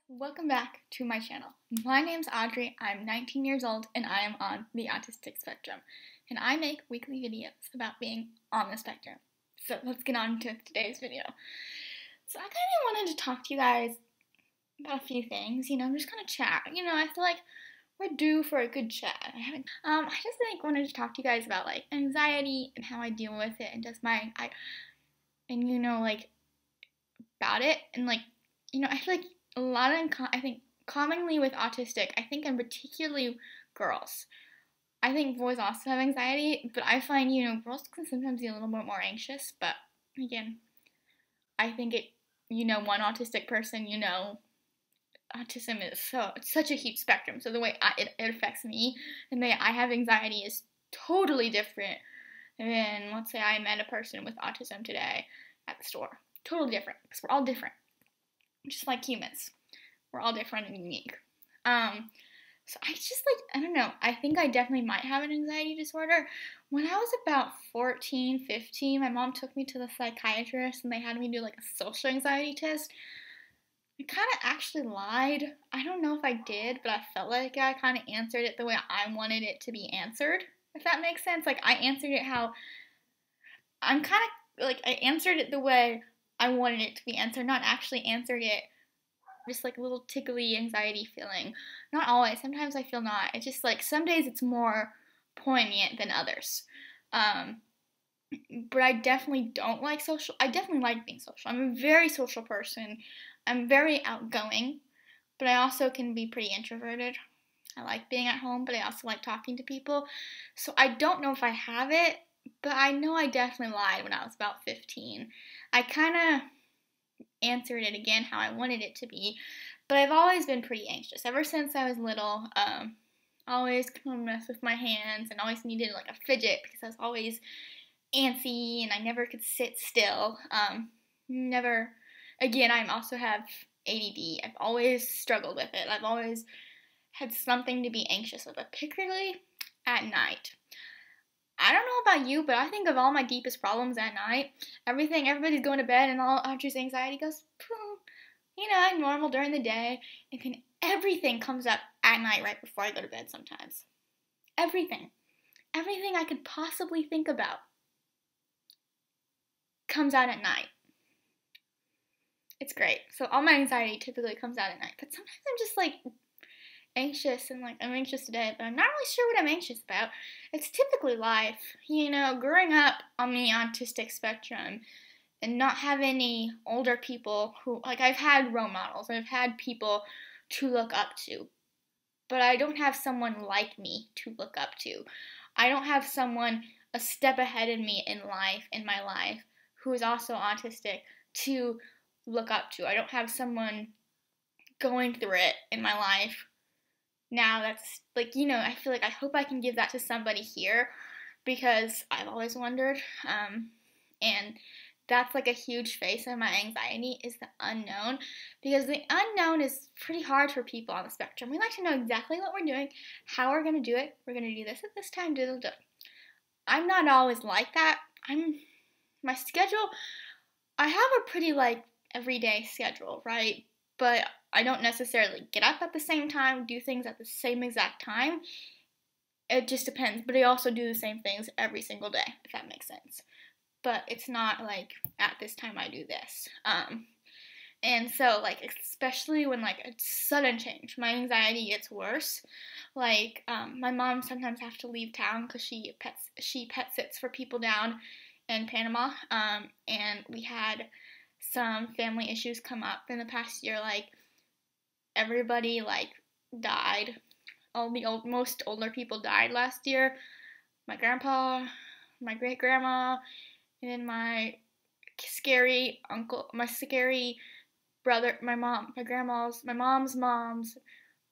Welcome back to my channel. My name's Audrey, I'm 19 years old, and I am on the autistic spectrum. And I make weekly videos about being on the spectrum. So let's get on to today's video. So I kind of wanted to talk to you guys about a few things, just kind of chat. I feel like we're due for a good chat. I just wanted to talk to you guys about like anxiety and how I deal with it and just about it and I feel like a lot of I think commonly with autistic, I think and particularly girls. I think boys also have anxiety, but I find girls can sometimes be a little bit more anxious. But again, I think one autistic person, autism is it's such a huge spectrum. So the way it affects me and the way I have anxiety is totally different than, let's say, I met a person with autism today at the store. Totally different because we're all different, just like humans. We're all different and unique. So I don't know. I think I definitely might have an anxiety disorder. When I was about 14, 15, my mom took me to the psychiatrist and they had me do like a social anxiety test. I kind of actually lied. I don't know if I did, but I felt like I kind of answered it the way I wanted it to be answered, if that makes sense. Like I answered it I answered it the way I wanted it to be answered, not actually answered it just like a little tickly anxiety feeling. Not always. Sometimes I feel not. It's just like some days it's more poignant than others. But I definitely don't like social. I definitely like being social. I'm a very social person. I'm very outgoing, but I also can be pretty introverted. I like being at home, but I also like talking to people. So I don't know if I have it, but I know I definitely lied when I was about 15. I kind of answered it again how I wanted it to be, but I've always been pretty anxious ever since I was little. Always kind of mess with my hands and always needed like a fidget because I was always antsy and I never could sit still. Never. Again, I also have ADD. I've always struggled with it. I've always had something to be anxious with, particularly at night. I don't know about you, but I think of all my deepest problems at night. Everybody's going to bed and all Audrey's anxiety goes, boom, normal during the day. And then everything comes up at night right before I go to bed sometimes. Everything. Everything I could possibly think about comes out at night. It's great. So all my anxiety typically comes out at night. But sometimes I'm just like anxious and like I'm anxious today, but I'm not really sure what I'm anxious about. It's typically life, growing up on the autistic spectrum and not have any older people who, like, I've had role models, I've had people to look up to, but I don't have someone like me to look up to. I don't have someone a step ahead of me in my life, who is also autistic to look up to. I don't have someone going through it in my life now that's like, I feel like I hope I can give that to somebody here because I've always wondered. And that's like a huge face of my anxiety is the unknown, because the unknown is pretty hard for people on the spectrum. We like to know exactly what we're doing, how we're going to do it. We're going to do this at this time, I'm not always like that. My schedule, I have a pretty like everyday schedule, right? But I don't necessarily get up at the same time, do things at the same exact time. It just depends. But I also do the same things every single day, if that makes sense. But it's not like at this time I do this. And so like especially when like a sudden change, my anxiety gets worse. Like my mom sometimes has to leave town because she pet sits for people down in Panama. And we had some family issues come up in the past year. Like everybody like died. All the most older people died last year. My grandpa, my great grandma, and then my scary uncle, my scary brother, my mom's mom's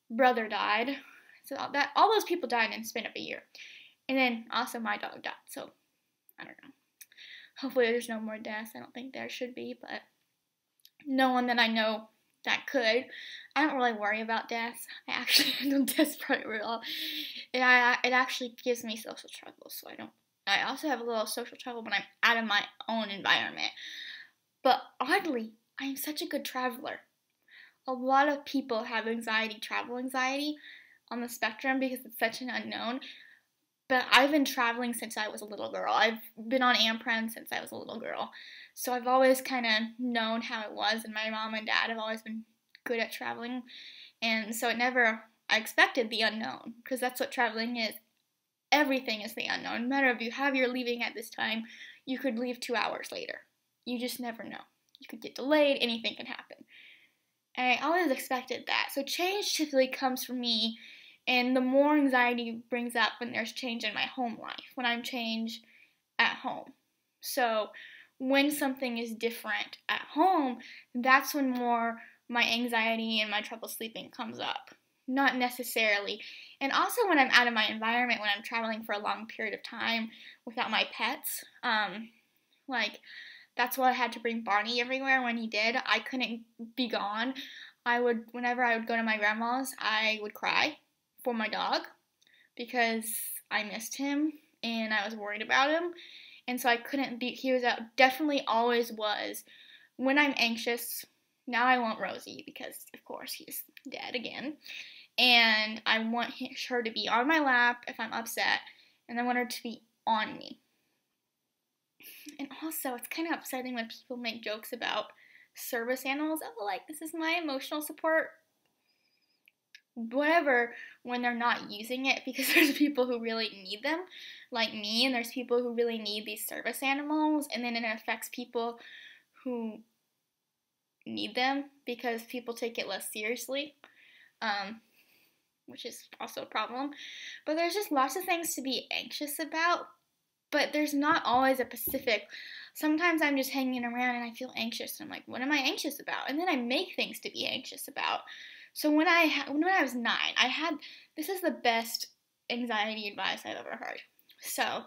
brother died. So all those people died in the span of a year. And then also my dog died. So I don't know. Hopefully there's no more deaths. I don't think there should be, but no one that I know that could. I don't really worry about deaths. I actually handle deaths pretty well. It actually gives me social trouble, so I don't. I also have a little social trouble when I'm out of my own environment. But oddly, I am such a good traveler. a lot of people have anxiety, travel anxiety on the spectrum because it's such an unknown. But I've been traveling since I was a little girl. I've been on Ampren since I was a little girl. So I've always kind of known how it was, and my mom and dad have always been good at traveling. And so I expected the unknown, because that's what traveling is. Everything is the unknown. No matter if you have your leaving at this time, you could leave 2 hours later. You just never know. You could get delayed, anything can happen. And I always expected that. So change typically comes from me, and the more anxiety brings up when there's change in my home life, when I'm changed at home. So when something is different at home, that's when more my anxiety and my trouble sleeping comes up. Not necessarily. And also when I'm out of my environment, when I'm traveling for a long period of time without my pets, that's why I had to bring Barney everywhere when he did. I couldn't be gone. Whenever I would go to my grandma's, I would cry for my dog because I missed him and I was worried about him. And so I couldn't be, he was definitely always was. When I'm anxious, now I want Rosie because, of course, he's dead again. And I want her to be on my lap if I'm upset, and I want her to be on me. And also, it's kind of upsetting when people make jokes about service animals. Oh, like, this is my emotional support, whatever, when they're not using it, because there's people who really need them, like me, and there's people who really need these service animals, and then it affects people who need them because people take it less seriously, which is also a problem. But there's just lots of things to be anxious about, but there's not always a specific. Sometimes I'm just hanging around and I feel anxious, and I'm like, what am I anxious about? And then I make things to be anxious about. So when I was 9, this is the best anxiety advice I've ever heard. So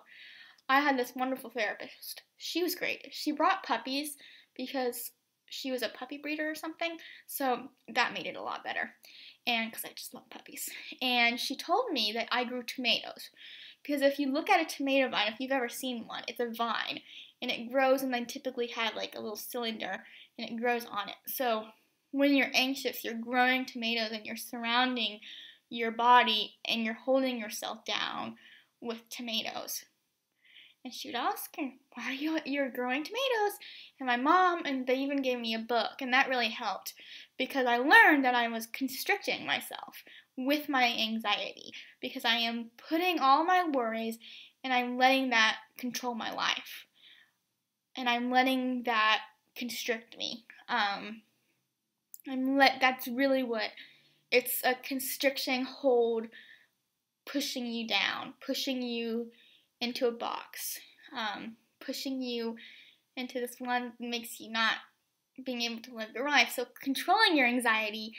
I had this wonderful therapist. She was great. She brought puppies because she was a puppy breeder or something, so that made it a lot better, and because I just love puppies. And she told me that I grew tomatoes, because if you look at a tomato vine, if you've ever seen one, it's a vine, and it grows, and they typically have like a little cylinder, and it grows on it. So when you're anxious, you're growing tomatoes, and you're surrounding your body, and you're holding yourself down with tomatoes. And she would ask her, why are you're growing tomatoes? And my mom, and they even gave me a book, and that really helped because I learned that I was constricting myself with my anxiety because I am putting all my worries and I'm letting that control my life. And I'm letting that constrict me. That's really what, it's a constriction hold, pushing you down, pushing you into a box, pushing you into this one that makes you not being able to live your life. So controlling your anxiety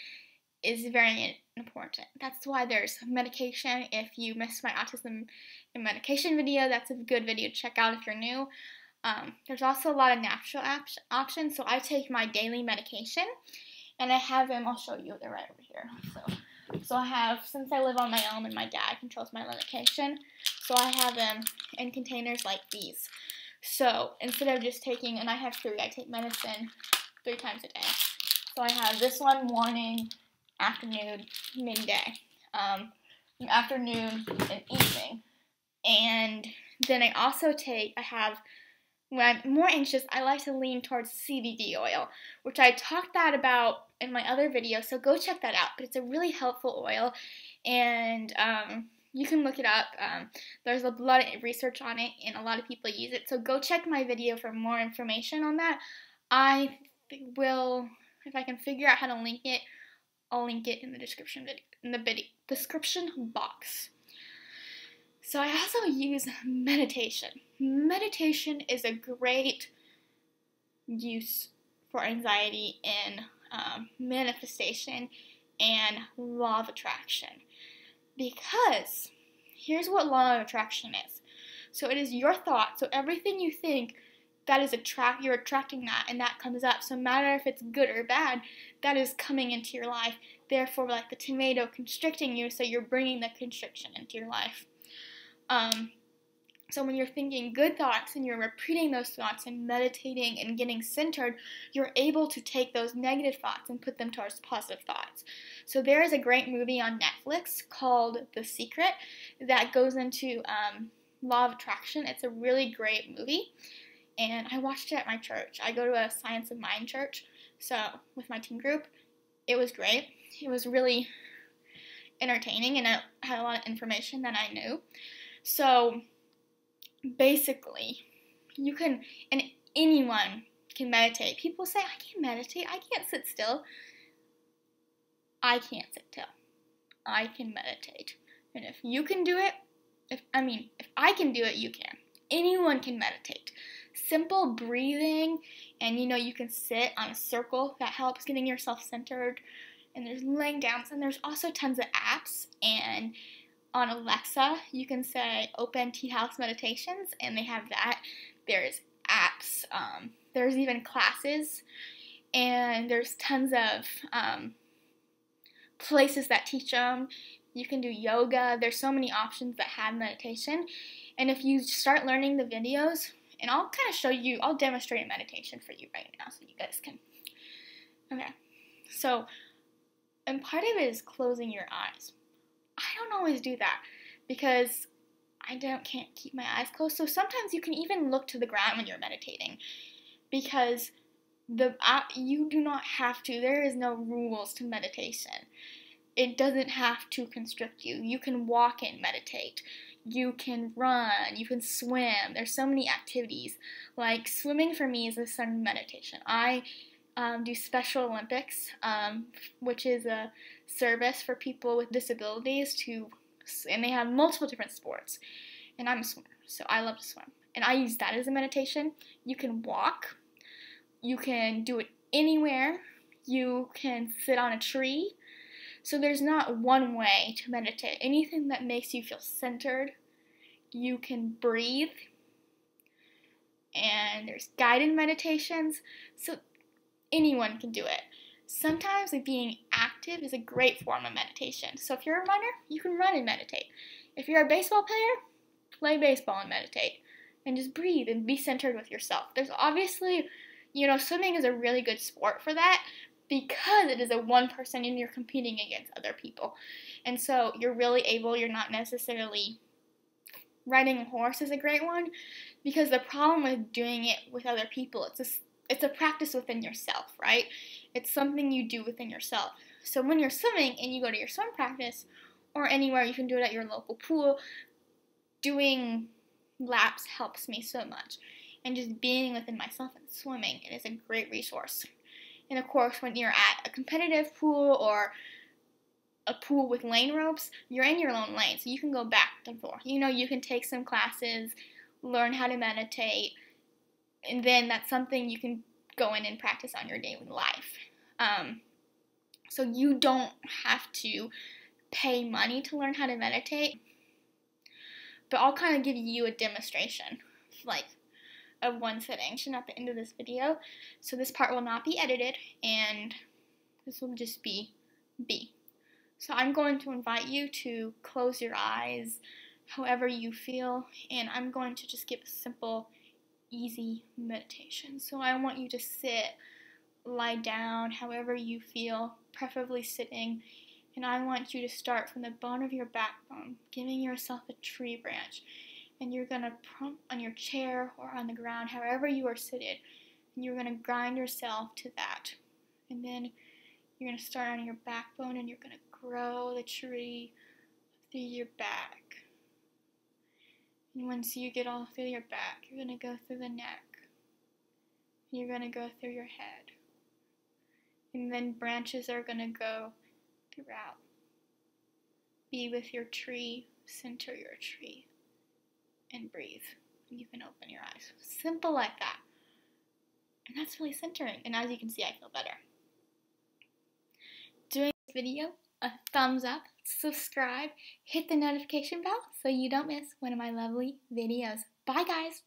is very important. That's why there's medication. If you missed my autism and medication video, that's a good video to check out if you're new. There's also a lot of natural options. So I take my daily medication, and I have them, I'll show you, they're right over here. So I have, since I live on my own and my dad controls my medication, so I have them in containers like these. So instead of just taking, and I have 3, I take medicine 3 times a day. So I have this one morning, afternoon, midday, afternoon, and evening. And then I also when I'm more anxious, I like to lean towards CBD oil, which I talked about in my other video, so go check that out. But it's a really helpful oil, and you can look it up. There's a lot of research on it, and a lot of people use it. So go check my video for more information on that. I will, if I can figure out how to link it, I'll link it in the description box. So I also use meditation. Meditation is a great use for anxiety in manifestation and law of attraction. Because here's what law of attraction is. So it is your thought. So everything you think, that is you're attracting that, and that comes up. So no matter if it's good or bad, that is coming into your life. Therefore, like the tomato constricting you, so you're bringing the constriction into your life. So when you're thinking good thoughts and you're repeating those thoughts and meditating and getting centered, you're able to take those negative thoughts and put them towards positive thoughts. So there is a great movie on Netflix called The Secret that goes into law of attraction. It's a really great movie, and I watched it at my church. I go to a Science of Mind church, so with my teen group. It was great. It was really entertaining, and it had a lot of information that I knew. So basically, you can, and anyone can meditate. People say, I can't meditate, I can't sit still. I can't sit still. I can meditate. And if you can do it, if I can do it, you can. Anyone can meditate. Simple breathing, and you can sit on a circle. That helps getting yourself centered. And there's laying down, and there's also tons of apps. And on Alexa, you can say Open Tea House Meditations, and they have that. There's apps. There's even classes, and there's tons of places that teach them. You can do yoga. There's so many options that have meditation. And if you start learning the videos, and I'll kind of show you, I'll demonstrate a meditation for you right now so you guys can. Okay. So, and part of it is closing your eyes. I don't always do that because I can't keep my eyes closed. So sometimes you can even look to the ground when you're meditating because you do not have to. There is no rules to meditation. It doesn't have to constrict you. You can walk and meditate. You can run. You can swim. There's so many activities. Like swimming for me is a sort of meditation. I do Special Olympics, which is a service for people with disabilities and they have multiple different sports. And I'm a swimmer, so I love to swim. And I use that as a meditation. You can walk. You can do it anywhere. You can sit on a tree. So there's not one way to meditate. Anything that makes you feel centered. You can breathe. And there's guided meditations. So anyone can do it. Sometimes being active is a great form of meditation. So if you're a runner, you can run and meditate. If you're a baseball player, play baseball and meditate. And just breathe and be centered with yourself. There's obviously, swimming is a really good sport for that because it is a one person and you're competing against other people. And so you're not necessarily, riding a horse is a great one because the problem with doing it with other people, it's a practice within yourself, right? It's something you do within yourself. So when you're swimming and you go to your swim practice or anywhere, you can do it at your local pool, doing laps helps me so much. And just being within myself and swimming, it is a great resource. And of course, when you're at a competitive pool or a pool with lane ropes, you're in your own lane, so you can go back and forth. You can take some classes, learn how to meditate, and then that's something you can go in and practice on your daily life. So you don't have to pay money to learn how to meditate. But I'll kind of give you a demonstration, of one sitting at the end of this video. So this part will not be edited, and this will just be B. So I'm going to invite you to close your eyes however you feel, and I'm going to just give a simple easy meditation. So I want you to sit, lie down, however you feel, preferably sitting, and I want you to start from the bone of your backbone, giving yourself a tree branch, and you're going to prompt on your chair or on the ground, however you are seated, and you're going to grind yourself to that, and then you're going to start on your backbone, and you're going to grow the tree through your back. And once you get all through your back, you're going to go through the neck. You're going to go through your head. And then branches are going to go throughout. Be with your tree, center your tree, and breathe. And you can open your eyes. Simple like that. And that's really centering. And as you can see, I feel better. Doing this video, a thumbs up, subscribe, hit the notification bell so you don't miss one of my lovely videos. Bye guys!